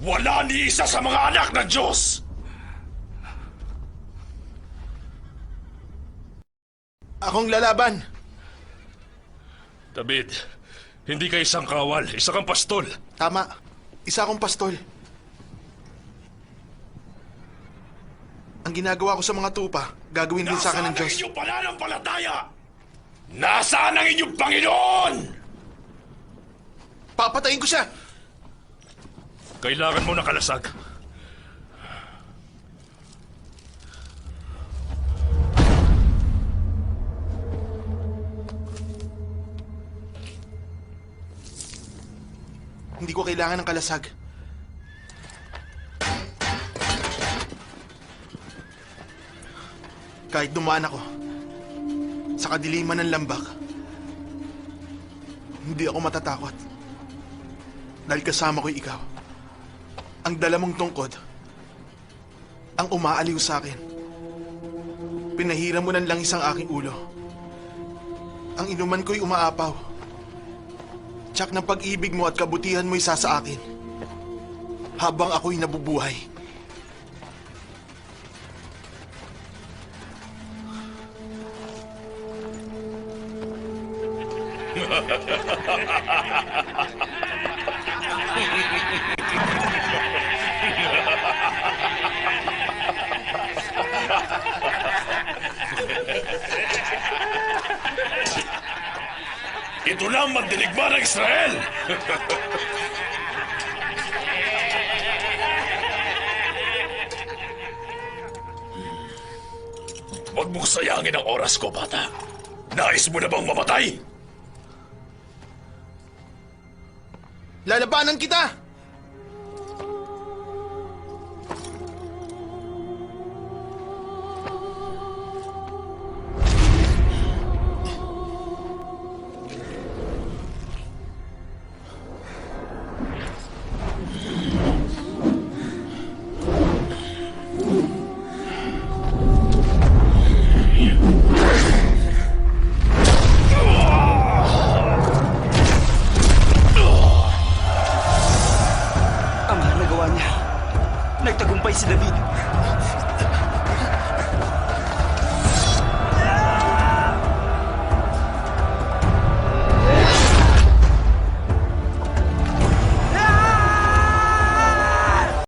Wala ni isa sa mga anak ng Diyos! Akong lalaban. David, hindi ka isang kawal, isa kang pastol. Tama. Isa akong pastol. Ang ginagawa ko sa mga tupa, gagawin din sa akin ng Diyos. Nasaan ang inyong pananampalataya? Nasaan ang inyong Panginoon? Papatayin ko siya! Kailangan mo ng kalasag. Hindi ko kailangan ng kalasag. Kahit dumaan ako sa kadiliman ng lambak, hindi ako matatakot. Dahil kasama ko'y ikaw. Ang dala mong tungkod, ang umaaliw sa akin. Pinahiram mo ng langis ang aking ulo. Ang inuman ko'y umaapaw. Tsak ng pag-ibig mo at kabutihan mo'y sa akin. Habang ako'y nabubuhay. Ito na ang mandiligma ng Israel! Huwag mong sayangin ang oras ko, bata. Nais mo na bang mamatay? Lalabanan kita!